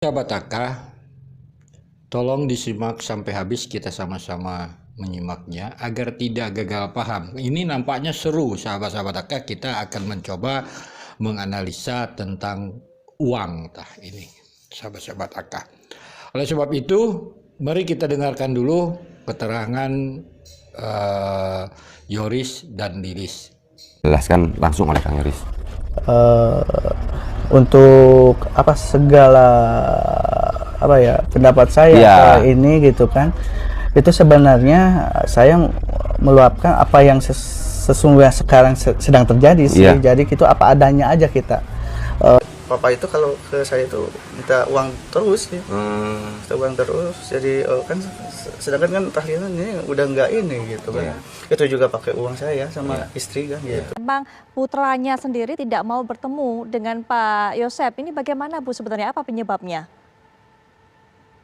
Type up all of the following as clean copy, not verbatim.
Sahabat Taka, tolong disimak sampai habis, kita sama-sama menyimaknya agar tidak gagal paham. Ini nampaknya seru, sahabat-sahabat Taka. Kita akan mencoba menganalisa tentang uang ini, sahabat-sahabat Taka. Oleh sebab itu, mari kita dengarkan dulu keterangan Yoris dan Lilis. Jelaskan langsung oleh Kang Yoris. Untuk segala pendapat saya ini gitu kan, itu sebenarnya saya meluapkan apa yang sesungguhnya sekarang sedang terjadi sih. Jadi gitu apa adanya aja kita. Papa itu kalau ke saya itu minta uang terus gitu. Minta uang terus. Jadi kan sedangkan kan tahlilan ini udah nggak ini gitu kan. Itu juga pakai uang saya sama istri kan gitu. Memang putranya sendiri tidak mau bertemu dengan Pak Yosep. Ini bagaimana Bu sebenarnya, apa penyebabnya?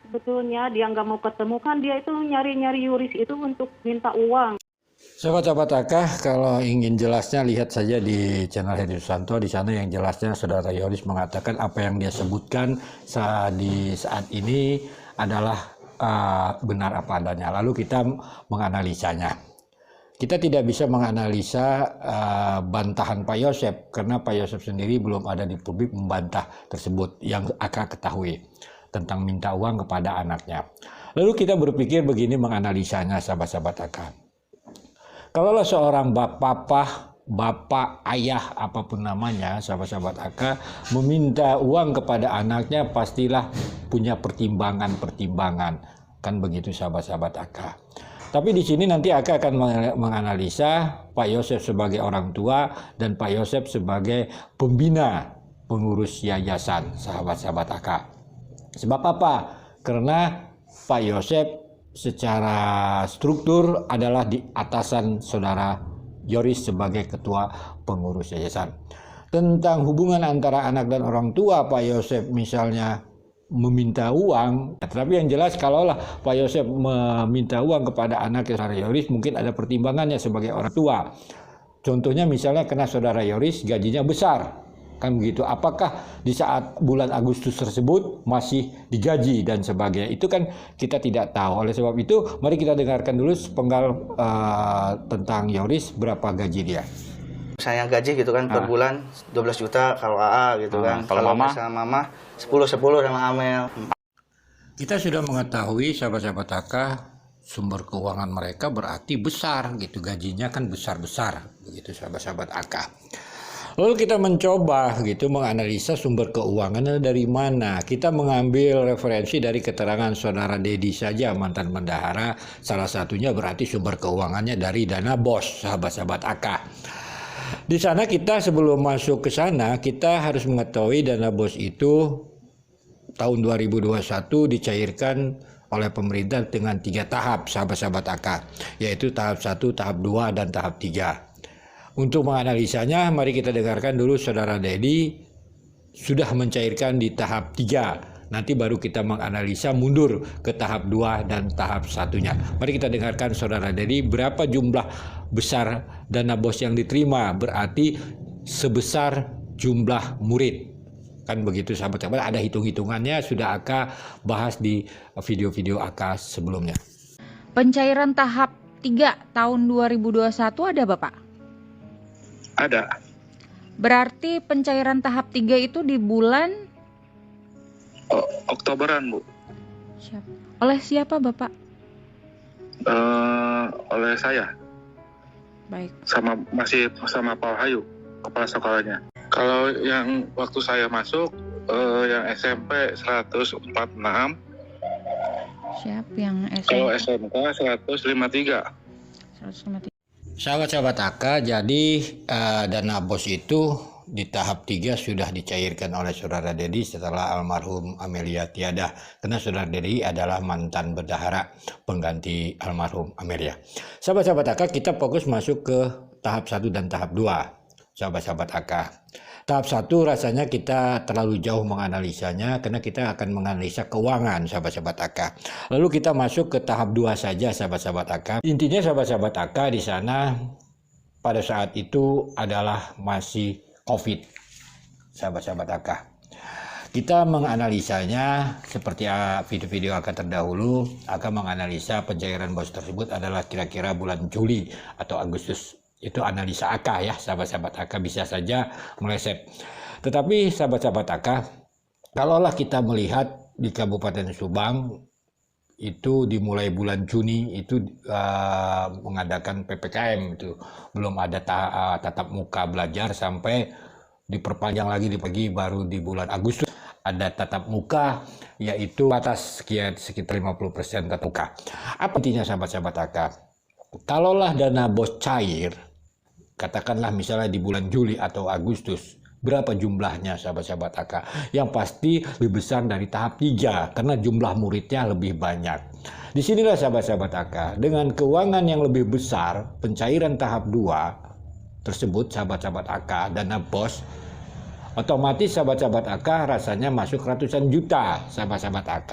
Sebetulnya dia nggak mau ketemu, kan dia itu nyari-nyari Yoris itu untuk minta uang. Sahabat-sahabat Taka, kalau ingin jelasnya lihat saja di channel Hedi Susanto. Di sana yang jelasnya Saudara Yoris mengatakan apa yang dia sebutkan di saat ini adalah benar apa adanya. Lalu kita menganalisanya. Kita tidak bisa menganalisa bantahan Pak Yosep karena Pak Yosep sendiri belum ada di publik membantah tersebut yang akan ketahui tentang minta uang kepada anaknya. Lalu kita berpikir begini menganalisanya, sahabat-sahabat Taka. Kalaulah seorang bapak, ayah, apapun namanya, sahabat-sahabat Aka, meminta uang kepada anaknya, pastilah punya pertimbangan-pertimbangan. Kan begitu, sahabat-sahabat Aka. Tapi di sini nanti Aka akan menganalisa Pak Yosep sebagai orang tua dan Pak Yosep sebagai pembina pengurus yayasan, sahabat-sahabat Aka. Sebab apa? Karena Pak Yosep secara struktur adalah di atasan Saudara Yoris sebagai ketua pengurus yayasan. Tentang hubungan antara anak dan orang tua Pak Yosep misalnya meminta uang, tapi yang jelas kalaulah Pak Yosep meminta uang kepada anak Saudara Yoris mungkin ada pertimbangannya sebagai orang tua. Contohnya misalnya karena Saudara Yoris gajinya besar. Kan begitu, apakah di saat bulan Agustus tersebut masih digaji dan sebagainya, itu kan kita tidak tahu. Oleh sebab itu mari kita dengarkan dulu sepenggal tentang Yoris, berapa gaji dia. Saya gaji gitu kan per bulan 12 juta kalau AA gitu kan. Kalau mama sama mama 10 sama Amel. Kita sudah mengetahui, sahabat-sahabat Taka, sumber keuangan mereka berarti besar gitu, gajinya kan besar-besar begitu, sahabat-sahabat Aka. Lalu kita mencoba gitu menganalisa sumber keuangannya dari mana. Kita mengambil referensi dari keterangan Saudara Dedi saja, mantan bendahara. Salah satunya berarti sumber keuangannya dari dana BOS, sahabat-sahabat AK. Di sana kita sebelum masuk ke sana, kita harus mengetahui dana BOS itu tahun 2021 dicairkan oleh pemerintah dengan 3 tahap, sahabat-sahabat AK. Yaitu tahap 1, tahap 2, dan tahap 3. Untuk menganalisanya, mari kita dengarkan dulu Saudara Dedi sudah mencairkan di tahap 3. Nanti baru kita menganalisa mundur ke tahap 2 dan tahap 1-nya. Mari kita dengarkan Saudara Dedi berapa jumlah besar dana BOS yang diterima. Berarti sebesar jumlah murid. Kan begitu, sahabat-sahabat, ada hitung-hitungannya sudah Aka bahas di video-video Aka sebelumnya. Pencairan tahap 3 tahun 2021 ada Bapak? Ada. Berarti pencairan tahap 3 itu di bulan Oktoberan, Bu. Oleh siapa Bapak? Oleh saya. Baik. Masih sama Pak Hayu, kepala sekolahnya. Kalau yang waktu saya masuk, yang SMP 146. Siap yang SMP? Kalau SMK 153. 153. Sahabat-sahabat Aka, jadi dana BOS itu di tahap 3 sudah dicairkan oleh Saudara Dedi setelah almarhum Amelia tiada. Karena Saudara Dedi adalah mantan bendahara pengganti almarhum Amelia. Sahabat-sahabat Aka, kita fokus masuk ke tahap 1 dan tahap 2. Sahabat-sahabat Aka. Tahap 1 rasanya kita terlalu jauh menganalisanya karena kita akan menganalisa keuangan, sahabat-sahabat Aka. Lalu kita masuk ke tahap 2 saja, sahabat-sahabat Aka. Intinya sahabat-sahabat Aka di sana pada saat itu adalah masih COVID, sahabat-sahabat Aka. Kita menganalisanya seperti video-video akan terdahulu, akan menganalisa pencairan BOS tersebut adalah kira-kira bulan Juli atau Agustus. Itu analisa AK ya, sahabat-sahabat AK, bisa saja meleset. Tetapi sahabat-sahabat AK, kalaulah kita melihat di Kabupaten Subang, itu dimulai bulan Juni itu mengadakan PPKM, itu belum ada tatap muka belajar sampai diperpanjang lagi baru di bulan Agustus ada tatap muka, yaitu batas sekitar 50% tatap muka. Apa intinya sahabat-sahabat AK? Kalaulah dana BOS cair, katakanlah misalnya di bulan Juli atau Agustus, berapa jumlahnya sahabat-sahabat AK? Yang pasti lebih besar dari tahap 3 karena jumlah muridnya lebih banyak. Disinilah sahabat-sahabat AK, dengan keuangan yang lebih besar, pencairan tahap 2 tersebut sahabat-sahabat AK, dana BOS, otomatis sahabat-sahabat AK rasanya masuk ratusan juta sahabat-sahabat AK.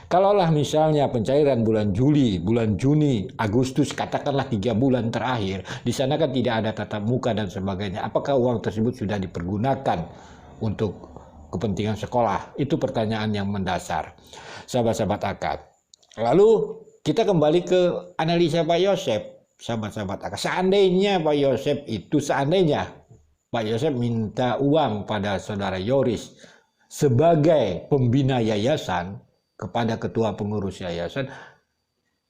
Kalaulah misalnya pencairan bulan Juli, bulan Juni, Agustus, katakanlah 3 bulan terakhir, di sana kan tidak ada tatap muka dan sebagainya. Apakah uang tersebut sudah dipergunakan untuk kepentingan sekolah? Itu pertanyaan yang mendasar, sahabat-sahabat AK. Lalu kita kembali ke analisa Pak Yosep, sahabat-sahabat AK. Seandainya Pak Yosep itu, Pak Yosep minta uang pada saudara Yoris sebagai pembina yayasan kepada ketua pengurus yayasan,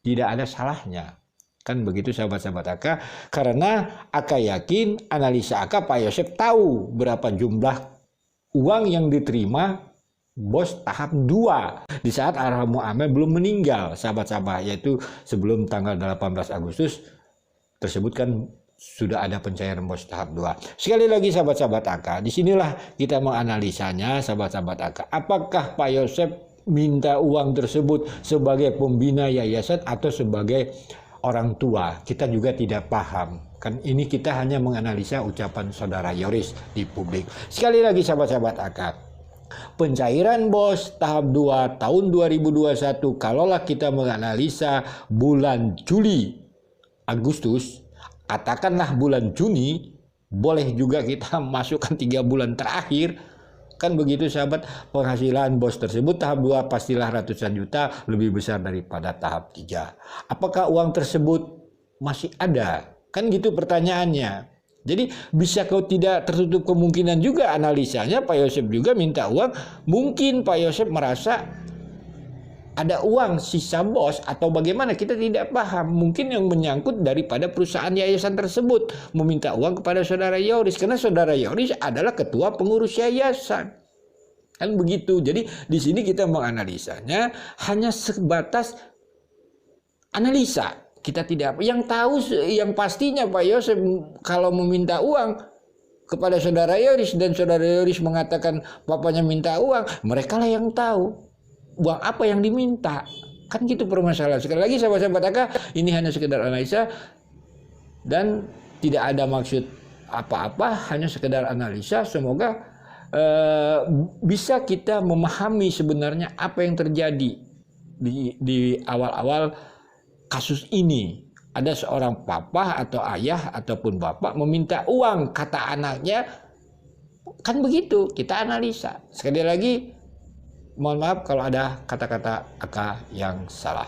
tidak ada salahnya. Kan begitu sahabat-sahabat AK, karena AK yakin, analisa AK, Pak Yosep tahu berapa jumlah uang yang diterima BOS tahap 2 di saat Arham Muhammad belum meninggal, sahabat-sahabat, yaitu sebelum tanggal 18 Agustus tersebut kan sudah ada pencairan BOS tahap 2. Sekali lagi sahabat-sahabat AK, disinilah kita menganalisanya sahabat-sahabat AK. Apakah Pak Yosep minta uang tersebut sebagai pembina yayasan atau sebagai orang tua? Kita juga tidak paham. Kan ini kita hanya menganalisa ucapan saudara Yoris di publik. Sekali lagi sahabat-sahabat AK, pencairan BOS tahap 2 tahun 2021, kalaulah kita menganalisa bulan Juli, Agustus, katakanlah bulan Juni, boleh juga kita masukkan 3 bulan terakhir. Kan begitu sahabat, penghasilan BOS tersebut tahap 2 pastilah ratusan juta, lebih besar daripada tahap 3. Apakah uang tersebut masih ada? Kan gitu pertanyaannya. Jadi bisa kau tidak tertutup kemungkinan juga analisanya Pak Yosep juga minta uang. Mungkin Pak Yosep merasa ada uang sisa BOS atau bagaimana, kita tidak paham. Mungkin yang menyangkut daripada perusahaan yayasan tersebut meminta uang kepada saudara Yoris, karena saudara Yoris adalah ketua pengurus yayasan. Kan begitu. Jadi di sini kita menganalisanya hanya sebatas analisa. Kita tidak yang tahu, yang pastinya Pak Yosep kalau meminta uang kepada saudara Yoris dan saudara Yoris mengatakan bapaknya minta uang, mereka lah yang tahu uang apa yang diminta. Kan gitu permasalahan. Sekali lagi sahabat-sahabat AK, ini hanya sekedar analisa dan tidak ada maksud apa-apa, hanya sekedar analisa. Semoga bisa kita memahami sebenarnya apa yang terjadi di awal-awal kasus ini. Ada seorang papa atau ayah ataupun bapak meminta uang, kata anaknya, kan begitu, kita analisa. Sekali lagi, mohon maaf kalau ada kata-kata AK yang salah.